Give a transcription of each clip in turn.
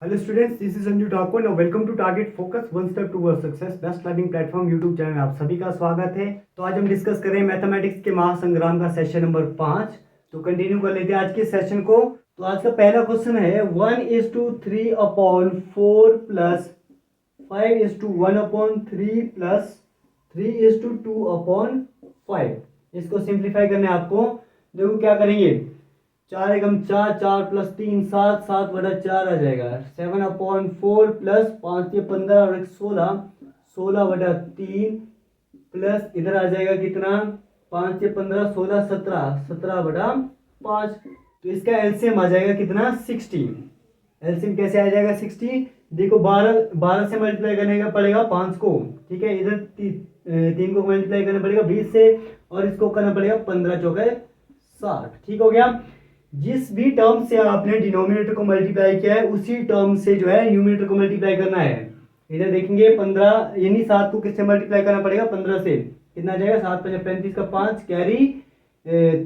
Hello students, this is Sanju Thakur. Now welcome to Target Focus One Step Towards Success Best Learning Platform YouTube channel में आप सभी का स्वागत है। तो आज हम डिस्कस करें मैथमेटिक्स के महासंग्राम का सेशन नंबर 5। तो कंटिन्यू कर लेते हैं आज के सेशन को। तो आज का पहला क्वेश्चन है 1:3/4 प्लस 5:1/3 प्लस 3:2/5। इसको सिंप्लीफाई करने आपको देखो क्या करेंगे, 4 एकम 4, 4 प्लस 3 7, 7/4 आ जाएगा। 7/4 प्लस 5 ये 15 और 16, 16/3 प्लस इधर आ जाएगा कितना, 5 ये 15, 16 17, 17/5। तो इसका एलसीएम आ जाएगा कितना, 60। एलसीएम कैसे आ जाएगा 60? देखो 12 से मल्टीप्लाई करने का पड़ेगा 5 को, ठीक है। इधर 3 को मल्टीप्लाई करना पड़ेगा 20 से, और इसको करना पड़ेगा 15 चौके 60। ठीक हो गया। जिस भी टर्म से आपने डिनोमिनेटर को मल्टीप्लाई किया है उसी टर्म से जो है न्यूमरेटर को मल्टीप्लाई करना है। इधर देखेंगे 15 यानी 7 को किससे मल्टीप्लाई करना पड़ेगा, 15 से। कितना आ जाएगा, 7 × 35 का 5 कैरी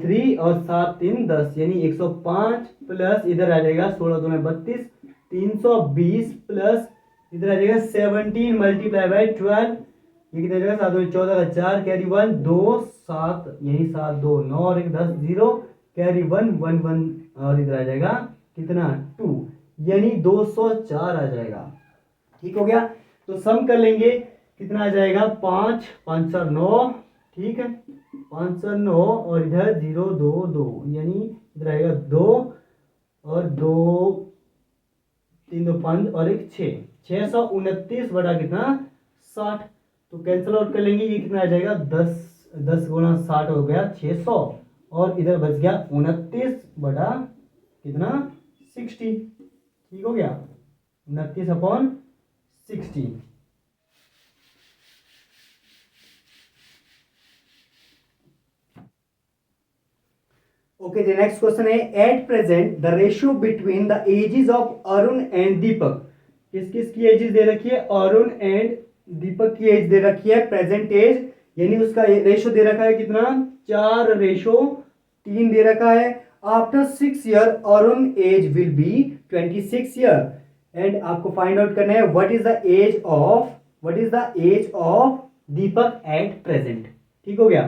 3 और 7 3 10 यानी 105 प्लस इधर आ जाएगा 16 2 32 320 प्लस इधर आ जाएगा 17 मल्टीप्लाई बाय 12 ये कितना आ जाएगा 7 2 14 का 4 कैरी 1 2 7 यही 7 2 9 और 1 10 0 कैरी 1 1 1 और इधर आ जाएगा कितना 2 यानी 204 आ जाएगा। ठीक हो गया। तो सम कर लेंगे कितना आ जाएगा, 5 5 4 9, ठीक है, 5 4 9 और इधर 0 2 2 यानी इधर आएगा 2 और 2 3 2 5 और 1 6, 629 बटा कितना 60। तो कैंसिल आउट कर लेंगे, ये कितना आ जाएगा 10 10 गुणा 60 हो गया 600 और इधर बच गया 29 बटा कितना 60। ठीक हो गया, 29/60। ओके, द नेक्स्ट क्वेश्चन है at present the ratio between the ages of Arun and Deepak. किस किस की एजेस दे रखी है, अरुण एंड दीपक की एज दे रखी है, प्रेजेंट एज यानी उसका रेशियो दे रखा है कितना 4:3 दे रखा है। After 6 year Arun age will be 26 year and आपको फाइंड आउट करना है what is the age of Deepak at present. ठीक हो गया।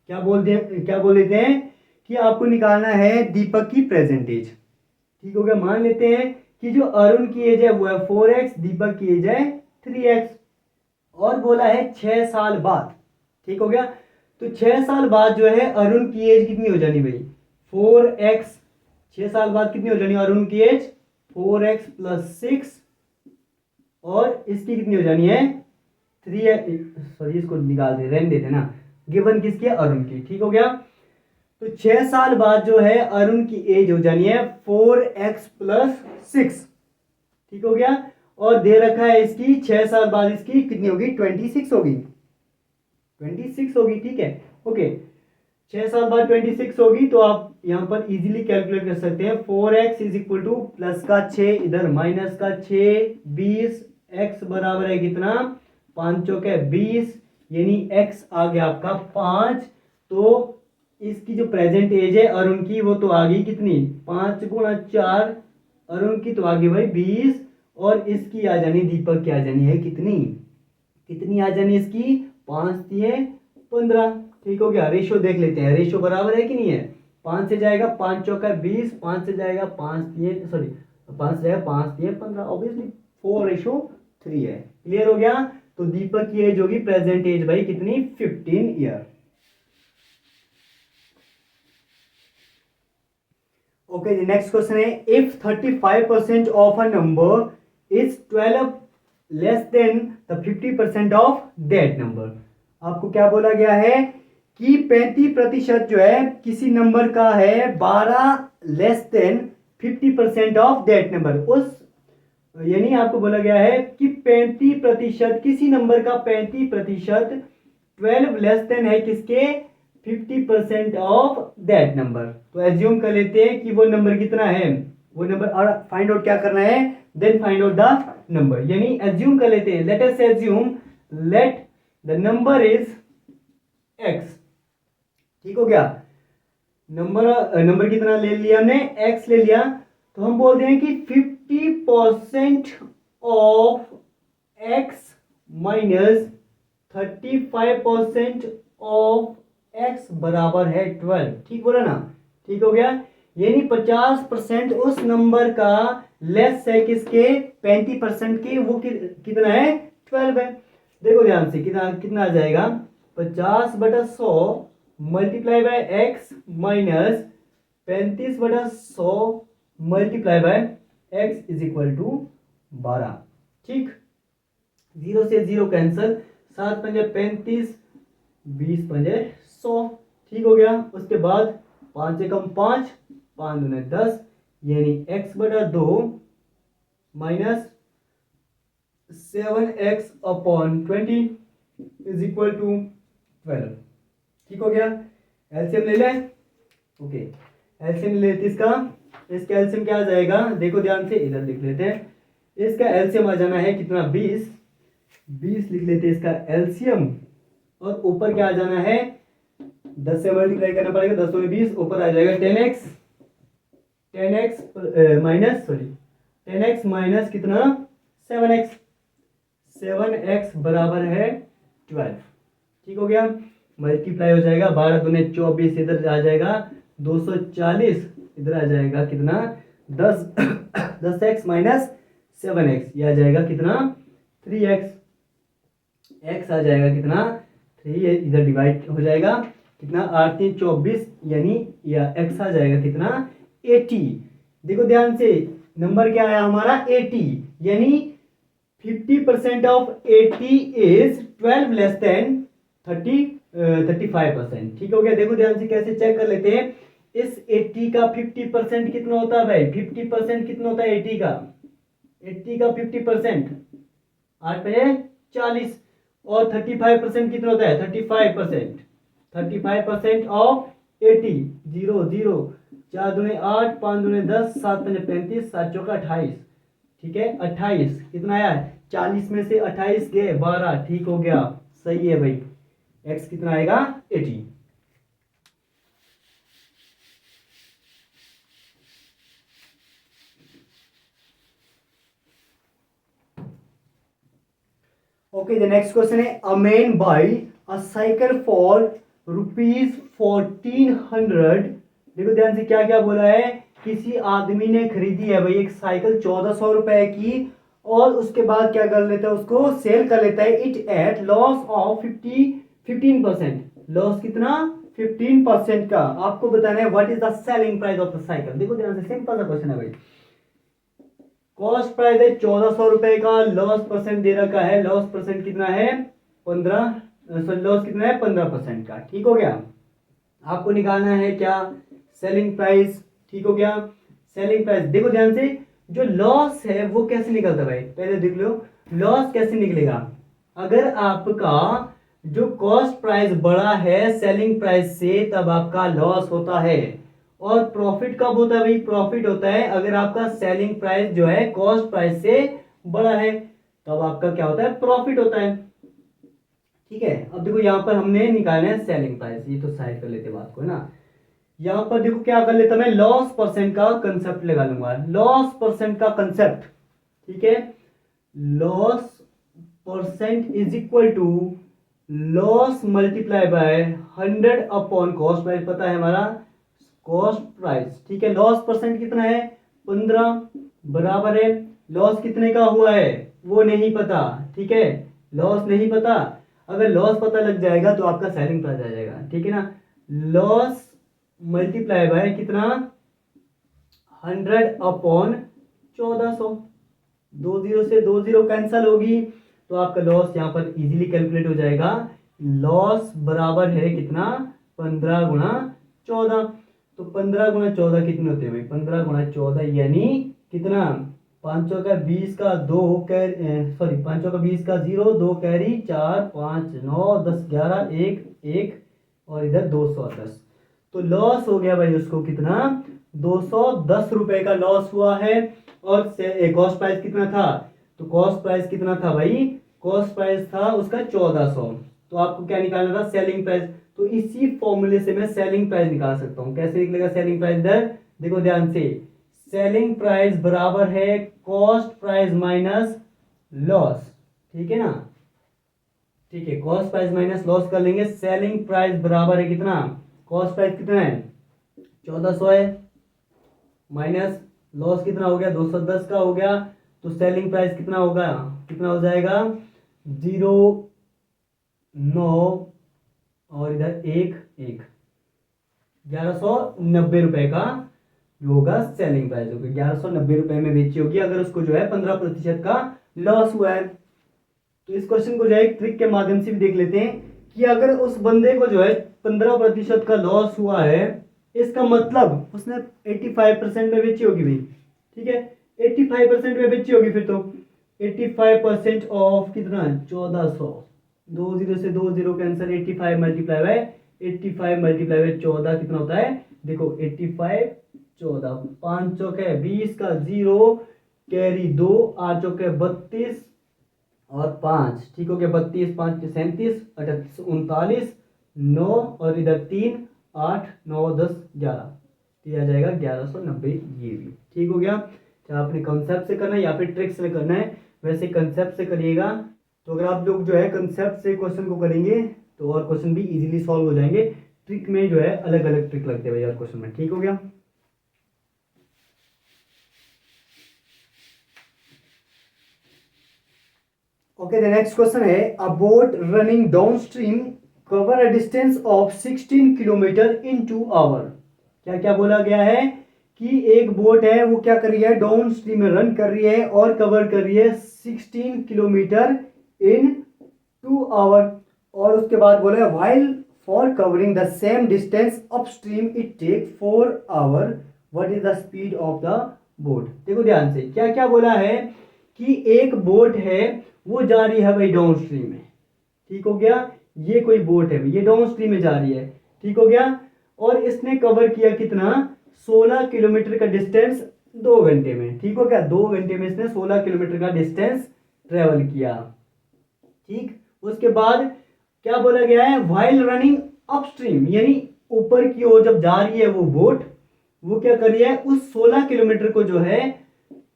क्या बोल देते हैं कि आपको निकालना है दीपक की प्रेजेंट एज। ठीक हो गया। मान लेते हैं कि जो अरुण की एज है वो है 4x, दीपक की एज है 3x और बोला है 6 साल बाद। ठीक हो गया। तो 6 साल बाद जो है अरुण की एज कितनी हो जानी भाई, 4x। 6 साल बाद कितनी हो जानी अरुण की एज, 4x + 6 और इसकी कितनी हो जानी है 3x। सॉरी इसको निकाल दे, रहने देते ना, गिवन किसकी है, अरुण की। ठीक हो गया। तो 6 साल बाद जो है अरुण की एज हो जानी है 4x + 6। ठीक हो गया। और दे रखा है इसकी 6 साल बाद इसकी कितनी होगी, 26 होगी, 26 होगी। ठीक है। ओके, 6 साल बाद 26 होगी तो आप यहां पर इजीली कैलकुलेट कर सकते हैं। 4x = प्लस का 6 इधर माइनस का 6 20 x बराबर है कितना 5 चौके 20 यानी x आ गया आपका 5। तो इसकी जो प्रेजेंट एज है अरुण की वो तो आ गई कितनी 5 × 4 अरुण की तो आ गई भाई 20 और इसकी आ जानी दीपक की आ जानी है कितनी आ जानी इसकी 5 × 15। ठीक हो गया। रेशियो देख लेते हैं, रेशियो बराबर है कि नहीं है। 5 से जाएगा 5 चौका 20, 5 से जाएगा 5 3 सॉरी 5 से जाएगा 5 3 15, ऑब्वियसली 4:3 है। क्लियर हो गया। तो दीपक की एज होगी प्रेजेंट एज भाई कितनी 15 year. Okay, the next question है if 35% of a number is 12 less than the 50% of that number. आपको क्या बोला गया है कि 35% जो है किसी नंबर का है 12 less then 50% of that number. उस यानी आपको बोला गया है कि 35% किसी नंबर का 35% 12 लेस देन है किसके 50% ऑफ दैट नंबर। तो एज्यूम कर लेते हैं कि वो नंबर कितना है, वो नंबर, और फाइंड आउट क्या करना है, then find out the number. यानी एज्यूम कर लेते हैं, let us assume let the number is x। ठीक हो गया। नंबर कितना ले लिया हमने, x ले लिया। तो हम बोल रहे हैं कि 50% of x minus 35% of x बराबर है 12। ठीक बोला ना? ठीक हो गया। यानी 50% उस नंबर का लेस है किसके, 35% के, वो कितना है, 12 है। देखो ध्यान से कितना कितना आ जाएगा, 50/100 multiply by x minus 35/100 multiply by x is equal to 12। ठीक, 0 से 0 कैंसल, 7×5 = 20, 20×100। ठीक हो गया। उसके बाद 5 एकम 5, 5×2 यानी x/2 minus 7x/20 is equal to 12। ठीक हो गया। एलसीएम ले लें। ओके, एलसीएम ले लेते इसका एलसीएम क्या आ जाएगा, देखो ध्यान से, इधर लिख लेते हैं। इसका एलसीएम आ जाना है कितना, 20 लिख लेते हैं इसका एलसीएम। और ऊपर क्या आ जाना है, 10 से मल्टीप्लाई करना पड़ेगा, 10 में 20, ऊपर आ जाएगा 10x माइनस कितना, 7x बराबर है 12। ठीक हो गया। मल्टीप्लाई हो जाएगा, 12×2 = 24, इधर आ जाएगा 240, इधर आ जाएगा कितना, 10x माइनस 7x, ये आ जाएगा कितना, 3x। x आ जाएगा कितना, 3, इधर डिवाइड हो जाएगा कितना, 8×3 = 24, यानी या x आ जाएगा कितना, 80। देखो ध्यान से, नंबर क्या आया हमारा, 80। यानी 50% ऑफ 80 इज 12 लेस देन 35%। ठीक हो गया। देखो ध्यान से कैसे चेक कर लेते हैं, इस 80 का 50% कितना होता है भाई, 50% कितना होता है 80 का, 50%, 8×40, और 35% कितना होता है, 35% ऑफ 80, 0 0, 4×8, 5×10, 7×35, 7×4 = 28। ठीक है, 28 कितना आया, 40 में से 28 गए 12। ठीक हो गया, सही है भाई। x कितना आएगा, 80। ओके, द नेक्स्ट क्वेश्चन है, a man buy a cycle for ₹1400। देखो ध्यान से क्या क्या बोला है, किसी आदमी ने खरीदी है भाई एक साइकिल 1400 रुपए की, और उसके बाद क्या कर लेता है, उसको सेल कर लेता है, it at loss of 15%। Loss कितना, 15% का। आपको बताना है what is the selling price of the cycle. देखो ध्यान से, सिंपल सा क्वेश्चन है भाई। कॉस्ट प्राइस है 1400 रुपए का, लॉस परसेंट दे रखा है, लॉस परसेंट कितना है, 15, लॉस कितना है, 15% का। ठीक हो गया। आपको निकालना है क्या, सेलिंग प्राइस। ठीक हो गया। सेलिंग प्राइस, देखो ध्यान से, जो लॉस है वो कैसे निकलता है भाई, पहले देख लो, लॉस कैसे निकलेगा। अगर आपका जो कॉस्ट प्राइस बड़ा है सेलिंग प्राइस से, तब आपका लॉस होता है। और प्रॉफिट कब होता है भाई, प्रॉफिट होता है अगर आपका सेलिंग प्राइस जो है कॉस्ट प्राइस से बड़ा है, तब आपका क्या होता है, प्रॉफिट होता है। ठीक है। अब देखो यहाँ पर हमने निकालना है सेलिंग प्राइस, ये तो साइड कर लेते बात को, है ना। यहाँ पर देखो क्या कर लेता मैं, लॉस परसेंट का कंसेप्ट लगा लूंगा, लॉस परसेंट का कंसेप्ट। ठीक है, loss percent is equal to loss multiply by 100 upon cost price. पता है हमारा कॉस्ट प्राइस। ठीक है, लॉस परसेंट कितना है, 15 बराबर है, लॉस कितने का हुआ है वो नहीं पता। ठीक है, लॉस नहीं पता, अगर लॉस पता लग जाएगा तो आपका सेलिंग प्राइस आ जाएगा। ठीक है ना, लॉस मल्टीप्लाई बाय कितना, 100 अपॉन 1400, 20 से 20 कैंसल होगी, तो आपका लॉस यहाँ पर इजीली कैलकुलेट हो जाएगा। लॉस बराबर है कितना, 15×14। तो 15×14 कितने होते हैं भाई, 15×14 यानी कितना, 500 का 20 का 2 सॉरी 500 का 20 का 0, 2 कैरी, 4 5 9 10 11 1 1, और इधर 210। तो लॉस हो गया भाई उसको कितना, 210 रुपए का लॉस हुआ है। और कॉस्ट प्राइस कितना था, तो कॉस्ट प्राइस कितना था भाई, कॉस्ट प्राइस था उसका 1400। तो आपको क्या निकालना था, सेलिंग प्राइस। तो इसी फॉर्मूले से मैं सेलिंग प्राइस निकाल सकता हूं। कैसे निकलेगा सेलिंग प्राइस दर, देखो ध्यान से, सेलिंग प्राइस बराबर है कॉस्ट प्राइस माइनस लॉस, ठीक है ना। ठीक है, कॉस्ट प्राइस माइनस लॉस कर लेंगे। सेलिंग प्राइस बराबर है कितना, कॉस्ट प्राइस कितना है 1400 है, माइनस लॉस कितना हो गया 210 का हो गया, तो सेलिंग प्राइस कितना होगा, कितना हो जाएगा 09 और इधर 1 1190 रुपए का जो होगा सेलिंग प्राइस होगी, 1190 रुपए में बेची होगी अगर उसको जो है 15% का लॉस हुआ है। तो इस क्वेश्चन को जो है ट्रिक के माध्यम से भी देख लेते हैं कि अगर उस बंदे को जो है 15% का लॉस हुआ है, इसका मतलब उसने 85% में बेची होगी भाई, ठीक है 85% में बेची होगी, फिर तो 85% ऑफ कितना 1400, 20 से 20 कैंसिल, 85 मल्टीप्लाई बाय 14 कितना होता है, देखो 85 14 5 चौक है 20 का 0 कैरी 2 8 चौक है 32 और 5, ठीक हो गया 32 5 37 38 39 9 और इधर 3 8 9 10 11, दिया जाएगा 1190, ये भी ठीक हो गया। चाहे आपने कंसेप्ट से करना है या फिर ट्रिक से करना है, वैसे कंसेप्ट से करिएगा। तो अगर आप लोग जो है कंसेप्ट से क्वेश्चन को करेंगे तो और क्वेश्चन भी इजीली सॉल्व हो जाएंगे। ट्रिक में जो है अलग अलग ट्रिक लगते हैं भैया क्वेश्चन में, ठीक हो गया। Okay, the next question है a boat running downstream cover a distance of 16 kilometre in 2 hour। क्या क्या बोला गया है कि एक बोट है वो क्या कर रही है, डाउन स्ट्रीम में रन कर रही है और कवर कर रही है 16 किलोमीटर इन 2 आवर, और उसके बाद बोला है while for covering the same distance upstream it take 4 hour, what is the speed of the boat। देखो ध्यान से क्या क्या बोला है कि एक बोट है वो जा रही है भाई डाउन स्ट्रीम में, ठीक हो गया, ये कोई बोट है ये डाउन स्ट्रीम में जा रही है, ठीक हो गया, और इसने कवर किया कितना 16 किलोमीटर का डिस्टेंस 2 घंटे में, ठीक हो गया, 2 घंटे में इसने 16 किलोमीटर का डिस्टेंस ट्रेवल किया। ठीक, उसके बाद क्या बोला गया है व्हाइल रनिंग अपस्ट्रीम, यानी ऊपर की ओर जब जा रही है वो बोट, वो क्या कर रही है उस 16 किलोमीटर को जो है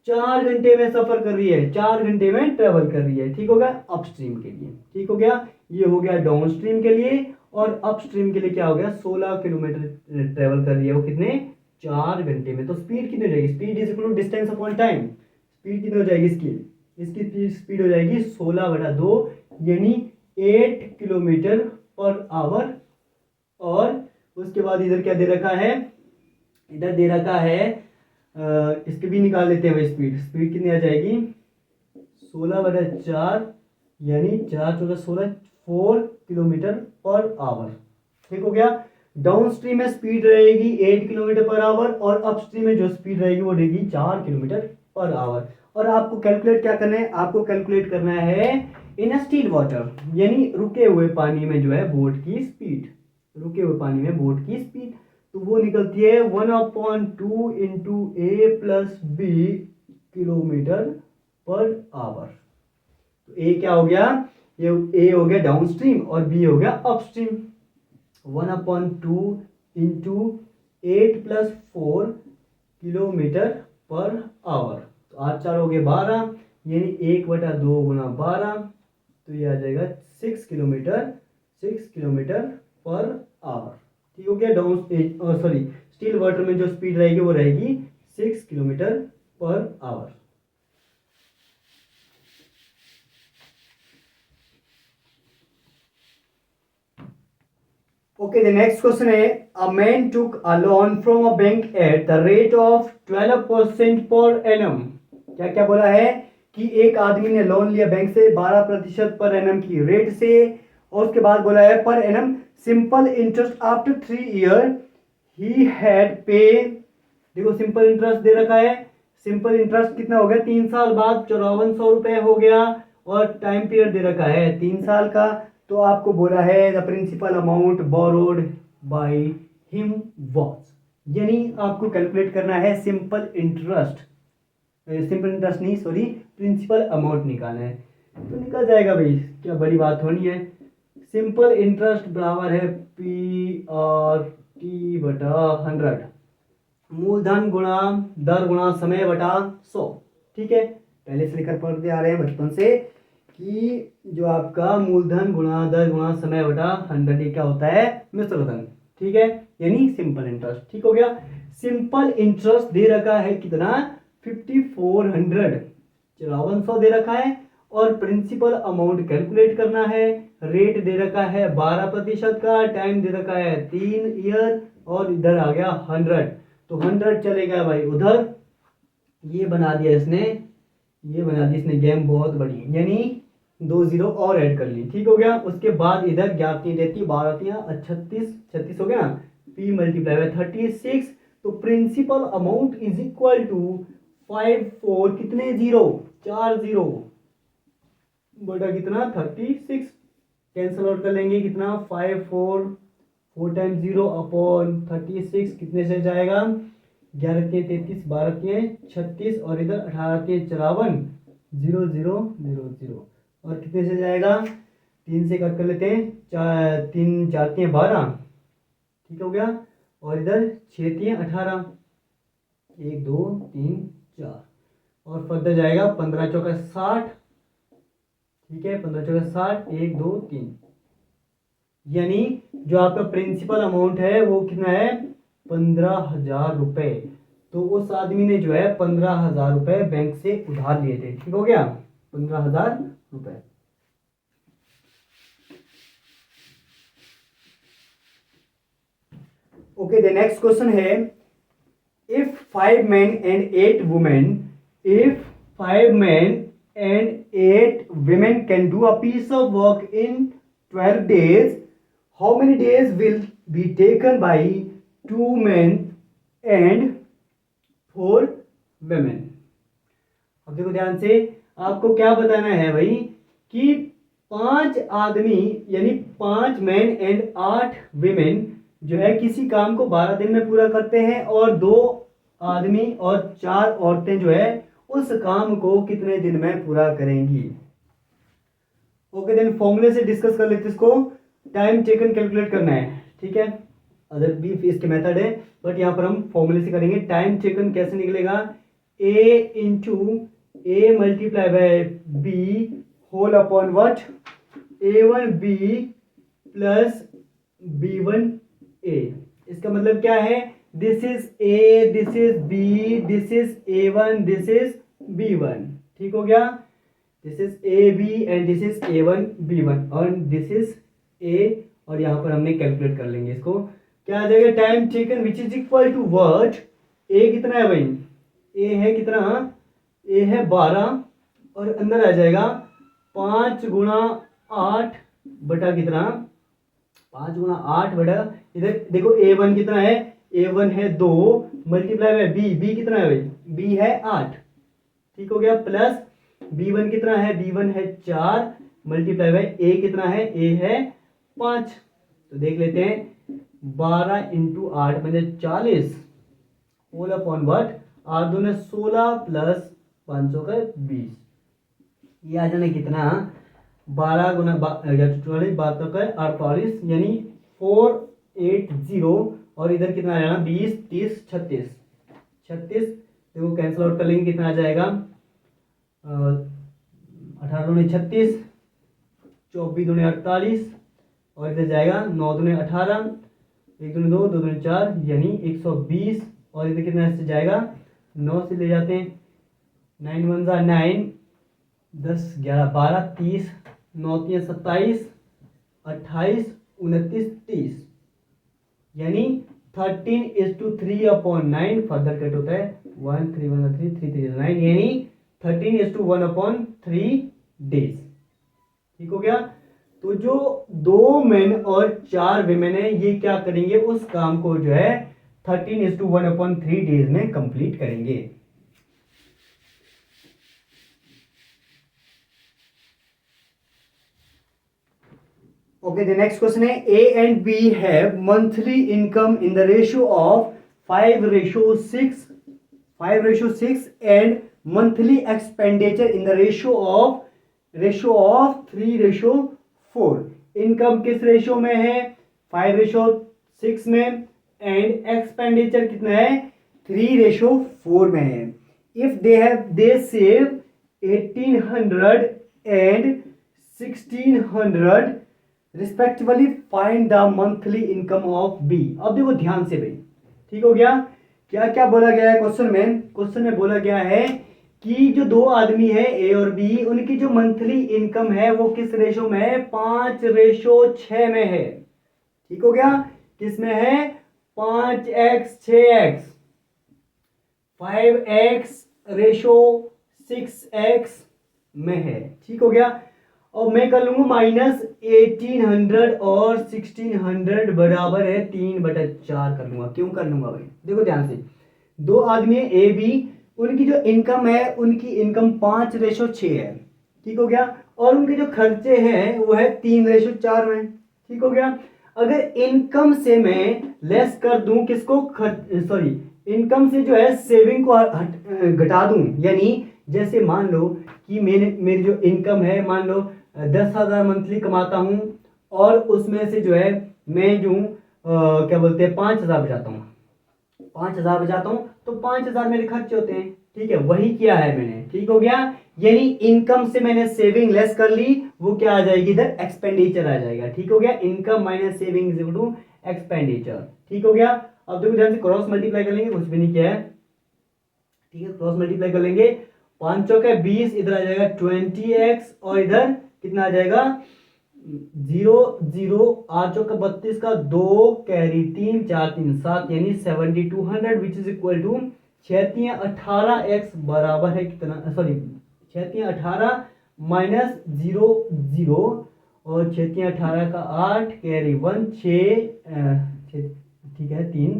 4 घंटे में सफर कर रही है, 4 घंटे में ट्रेवल कर रही है, ठीक हो गया अपस्ट्रीम के लिए, ठीक हो गया, ये हो गया डाउन स्ट्रीम के लिए, और अपस्ट्रीम के लिए क्या हो गया 16 किलोमीटर ट्रेवल कर रही है वो कितने 4 घंटे में। तो स्पीड कितनी हो जाएगी, speed is equal to distance upon time, speed कितनी हो जाएगी इसकी, इसकी स्पीड हो जाएगी 16/2 यानी 8 किलोमीटर पर आवर। और उसके बाद इधर क्या दे रखा है, इधर दे रखा है इसके भी निकाल लेते हैं भाई, स्पीड स्पीड कितनी आ जाएगी 16/4 यानी 4 14 16 4 किलोमीटर पर आवर, ठीक हो गया। डाउन स्ट्रीम में स्पीड रहेगी 8 किलोमीटर पर आवर और अप स्ट्रीम में जो स्पीड रहेगी वो रहेगी 4 किलोमीटर पर आवर। और आपको कैलकुलेट क्या करना है, आपको कैलकुलेट करना है इन स्टिल वाटर, यानी रुके हुए पानी में जो है बोट की स्पीड, रुके हुए पानी में बोट की स्पीड, तो वो निकलती है 1/2 into A plus B kilometre per hour. तो ए क्या हो गया, ये ए हो गया डाउन स्ट्रीम और बी हो गया upstream, 1/2 into 8 + 4 kilometre per hour, तो 8 4 हो गए 12 यानी 1/2 × 12, तो ये आ जाएगा 6 किलोमीटर पर आवर, ठीक हो गया। डाउन सॉरी स्टिल वाटर में जो स्पीड रहेगी वो रहेगी 6 kilometre per our. Okay, the next question है a man took a loan from a bank at the rate of 12% per annum। क्या क्या बोला है कि एक आदमी ने लोन लिया बैंक से 12% पर एनम की रेट से, और उसके बाद बोला है per annum simple interest after 3 year he had पे, देखो सिंपल इंटरेस्ट दे रखा है, सिंपल इंटरेस्ट कितना हो गया 3 साल बाद 5400 रुपए हो गया, और टाइम पीरियड दे रखा है 3 साल का। तो आपको बोला है the principal amount borrowed by him was, यानी आपको कैलकुलेट करना है सिंपल इंटरेस्ट, सिंपल इंटरेस्ट नहीं सॉरी प्रिंसिपल अमाउंट निकालना है, तो निकल जाएगा भाई, क्या बड़ी बात होनी है। सिंपल इंटरेस्ट बराबर है PRT/100, मूलधन गुणा दर गुणा समय बटा 100। ठीक है, पहले से लेकर पढ़ते आ रहे हैं बचपन से कि जो आपका मूलधन गुणा दर गुणा समय बटा 100 ये क्या होता है, मिश्र धन। ठीक है, यानी सिंपल इंटरेस्ट। ठीक हो गया। सिंपल इंटरेस्ट दे रखा है कितना, 5400, 5400 दे रखा है। और प्रिंसिपल अमाउंट कैलकुलेट करना है। रेट दे रखा है 12% का, टाइम दे रखा है 3 ईयर, और इधर आ गया 100। तो 100 चलेगा भाई उधर। ये बना दिया इसने, ये बना दी इसने गेम बहुत बड़ी, यानी 2 जीरो और ऐड कर ली। ठीक हो गया। उसके बाद इधर 11 देती 12 36, 36 हो गया ना, p मल्टीप्लाई बाय 36। तो principal amount is equal to 54 कितने जीरो, 4 जीरो बटा कितना 36। कैंसल आउट कर लेंगे कितना 54, 4 टाइम 0 अपॉन 36 कितने से जाएगा, 11 के 33, 12 के 36, और इधर 18 के 54, 0 0 0 0, और कितने से जाएगा, 3 से कट कर लेते हैं, 3 4 के 12। ठीक हो गया। और इधर 6 के 18, 1 2 3 4, और फर्दर जाएगा 15 चौका 60। ठीक है, 15 चौका 60, 1 2 3, यानी जो आपका प्रिंसिपल अमाउंट है वो कितना है, 15,000 रुपए। तो उस आदमी ने जो है 15,000 रुपए बैंक से उधार लिए थे। ठीक हो गया, 15,000 रुपए। ओके, द नेक्स्ट क्वेश्चन है, if 5 men and 8 women, if 5 men and 8 women can do a piece of work in 12 days, how many days will be taken by 2 men and 4 women? अब देखो ध्यान से, आपको क्या बताना है भाई कि 5 आदमी यानी 5 मैन एंड 8 विमेन जो है किसी काम को 12 दिन में पूरा करते हैं, और 2 आदमी और 4 औरतें जो है उस काम को कितने दिन में पूरा करेंगी। ओके, देन फॉर्मूले से डिस्कस कर लेते इसको। टाइम टेकन कैलकुलेट करना है। ठीक है, अदर भी इसके मेथड है, बट यहाँ पर हम फॉर्मूले से करेंगे। टाइम टेकन कैसे निकलेगा, A into A multiply by B whole upon what, A1 B plus B1 A। इसका मतलब क्या है, this is A, this is B, this is A1, this is B1। ठीक हो गया, this is AB and this is A1 B1 और this is A, और यहाँ पर हमने कैलकुलेट कर लेंगे इसको। क्या आ जाएगा, time taken which is equal to what, A कितना है भाई, A है कितना, A है 12, और अंदर आ जाएगा 5 गुणा 8 बटा कितना, 5 गुणा 8 बटा, इधर देखो A1 कितना है, A1 है 2 मल्टीप्लाई बाय B कितना है भाई, B है 8। ठीक हो गया, प्लस B1 कितना है, B1 है 4 मल्टीप्लाई बाय A कितना है, A है 5। तो देख लेते हैं, 12 इंटू 8 मतलब 40 होल अपॉन व्हाट, 8 दूने 16 प्लस 500 का 20, ये आ जाना कितना, 12 गुना 44 12 का 48, यानी 480, और इधर कितना आ जाना 20 30 36 36, देखो कैंसिल आउट कर लेंगे कितना आ जाएगा, 18 दूने 36, 24 दूने 48, और इधर जाएगा 9 दूने 18, 1 दूने 2 2 दूने 4, यानी 120, और इधर कितना से जाएगा 9 से ले जाते हैं, 9 1 जा 9, 10 11 12 30, 9 3 27, 28 29 30, यानी 13:3/9, फर्दर कट होता है 1 3 1 3 3 3 9, यानी 13:1/3 डेज। ठीक हो गया। तो जो 2 मेन और 4 विमेन है ये क्या करेंगे, उस काम को जो है 13:1/3 डेज में कंप्लीट करेंगे। ओके, द नेक्स्ट क्वेश्चन है, A and B have monthly income in the ratio of 5:6, 5:6, and monthly expenditure in the ratio of 3:4। Income किस रेशियो में है, 5:6 में, एंड एक्सपेंडिचर कितना है 3:4 में है। If they save 1800 and 1600 respectively, find the monthly income of B. अब देखो ध्यान से भाई, ठीक हो गया। क्या क्या बोला गया है क्वेश्चन में बोला गया है कि जो दो आदमी है ए और बी, उनकी जो मंथली इनकम है वो किस रेशो में है, 5:6 में है। ठीक हो गया, किस में है, 5x 6x, 5x/6x में है। ठीक हो गया। और मैं कर लूंगा माइनस 1800 और 1600 बराबर है 3/4 कर लूंगा। क्यों कर लूंगा भाई, देखो ध्यान से, दो आदमी है ए बी, उनकी जो इनकम है, उनकी इनकम 5:6 है। ठीक हो गया। और उनके जो खर्चे हैं वो है 3:4 में। ठीक हो गया। अगर इनकम से मैं लेस कर दूं किसको, सॉरी, इनकम से जो है सेविंग को घटा दूं, यानी जैसे मान लो कि मेरी जो इनकम है, मान लो 10,000 मंथली कमाता हूं, और उसमें से जो है मैं जो क्या बोलते हैं 5,000 बचाता हूँ, 5,000 बचाता हूँ, तो 5,000 मेरे खर्चे होते हैं। ठीक है, वही किया है मैंने। ठीक हो गया, यानी इनकम से मैंने सेविंग लेस कर ली, वो क्या आ जाएगी, इधर एक्सपेंडिचर आ जाएगा। ठीक हो गया, income minus saving is equal to expenditure. ठीक हो गया। अब देखो ध्यान से, क्रॉस मल्टीप्लाई कर लेंगे, कुछ भी नहीं किया है। ठीक है, क्रॉस मल्टीप्लाई कर लेंगे, 5 चौके 20, इधर आ जाएगा 20x, और इधर कितना आ जाएगा 0 0, 8 चौका 32 का 2 कैरी 3 4 3 7, यानी 7200 विच इज इक्वल टू 6×18x बराबर है कितना, सॉरी 6×18 माइनस 0 0, और 6×18 का 8 कैरी 1 6, ठीक है 3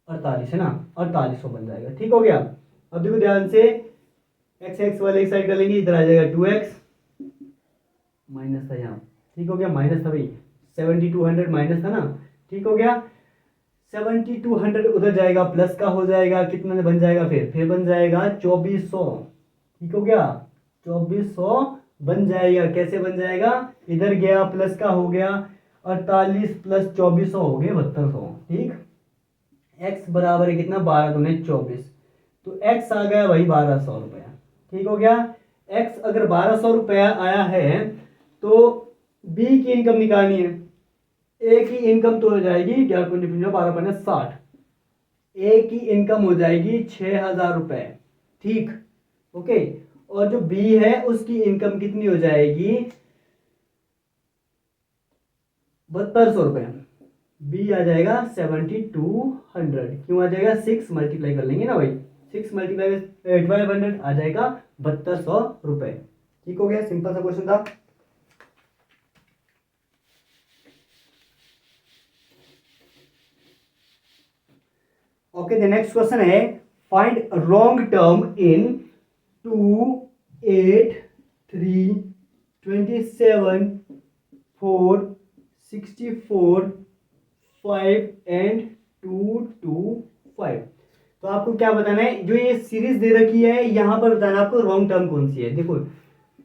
48 है ना, 4800 बन जाएगा। ठीक हो गया। अब देखो ध्यान से, x x वाले एक साइड कर लेंगे, इधर आ जाएगा 2x, माइनस था यहाँ। ठीक हो गया, माइनस था भाई, 7200 माइनस था ना। ठीक हो गया, 7200 उधर जाएगा, प्लस का हो जाएगा, कितना बन जाएगा, फिर बन जाएगा 2400। ठीक हो गया, 2400 बन जाएगा। कैसे बन जाएगा, इधर गया प्लस का हो गया, 48 प्लस 2400 हो गए 7200। ठीक, x बराबर है कितना, 12 दूने 24, तो x आ गया भाई 1200 रुपया। ठीक हो गया, x अगर 1200 रुपया आया है, तो b की इनकम निकालनी है। a की इनकम तो हो जाएगी 11×12 a की इनकम हो जाएगी 6,000 रुपए। ठीक, ओके। और जो b है उसकी इनकम कितनी हो जाएगी, 7200 रुपए। b आ जाएगा 7200। क्यों आ जाएगा, 6 मल्टीप्लाई कर लेंगे ना भाई, 6 मल्टीप्लाई 1200 आ जाएगा 7200 रुपए। ठीक हो गया, सिंपल सा क्वेश्चन था। ओके, द नेक्स्ट क्वेश्चन है, find wrong term in 2 8 3 27 4 64 5 and 2 2 5। तो आपको क्या बताना है, जो ये सीरीज दे रखी है यहां पर बताना आपको रॉन्ग टर्म कौन सी है। देखो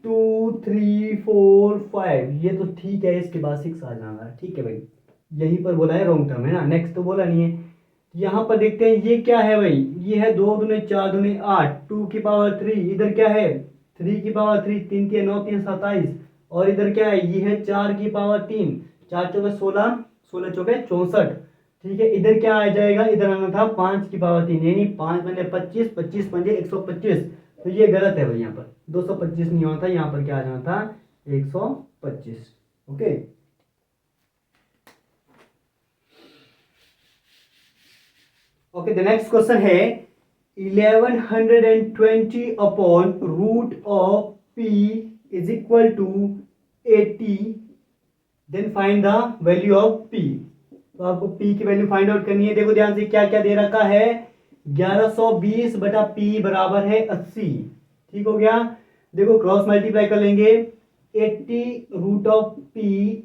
2 3 4 5, ये तो ठीक है, इसके बाद 6 आ जाना। ठीक है भाई, यहीं पर बोला है रॉन्ग टर्म है ना, नेक्स्ट तो बोला नहीं है। यहाँ पर देखते हैं ये क्या है भाई, ये है 2 दूने 4 दूने 8, 2 की पावर 3, इधर क्या है 3 की पावर 3, 3 के 9 3 27, और इधर क्या है, ये है 4 की पावर 3, 4 चौके 16, 16 चौके 64। ठीक है, इधर क्या आ जाएगा, इधर आना था 5 की पावर 3, यानी 5 बने 25, 25 पंजे 125। तो ये गलत है भाई, यहाँ पर 225 नहीं होता, यहाँ पर क्या आ जाना था 125। Okay, okay, the next question है 1120 upon root of p is equal to 80, then find the value of p। तो आपको p की वैल्यू फाइंड आउट करनी है। देखो ध्यान से, क्या क्या दे रखा है, 1120 बटा p बराबर है 80। ठीक हो गया, देखो क्रॉस मल्टीप्लाई कर लेंगे, 80 root of p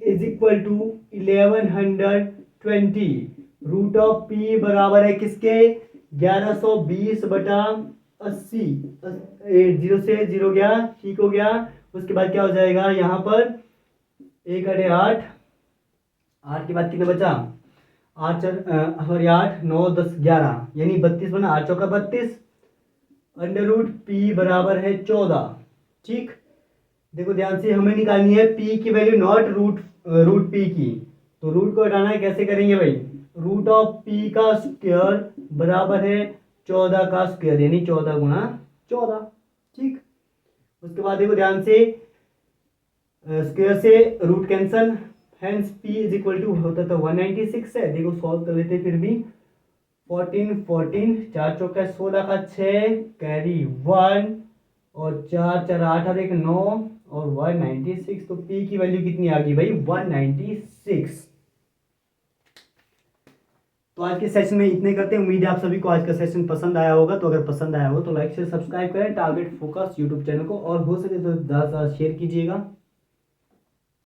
is equal to 1120, root of p बराबर है किसके, 1120 बटा 80, 0 से 0 गया। ठीक हो गया, उसके बाद क्या हो जाएगा, यहाँ पर 1 8 8 के बाद कितना बचा, आठ चार और 8 9 10 11 यानी 32 बना, 8 चौका 32, अंडर रूट पी बराबर है 14। ठीक, देखो ध्यान से, हमें निकालनी है पी की वैल्यू, नॉट रूट पी की। तो रूट को हटाना है, कैसे करेंगे भाई, रूट ऑफ पी का स्क्वायर बराबर है 14 का स्क्वायर, यानी 14 गुणा 14। ठीक, उसके बाद देखो ध्यान से, स्क्वायर से root cancel, hence p is equal to होता था 196 है। देखो सॉल्व कर लेते फिर भी, 14 14 4 चौका 16 का 6 कैरी 1 और 4 4 8 और 1 9 और 196। तो p की वैल्यू कितनी आ गई भाई, 196। तो आज के सेशन में इतने करते हैं। उम्मीद है आप सभी को आज का सेशन पसंद आया होगा। तो अगर पसंद आया हो तो लाइक शेयर सब्सक्राइब करें टारगेट फोकस यूट्यूब चैनल को, और हो सके तो ज़्यादा से ज़्यादा शेयर कीजिएगा।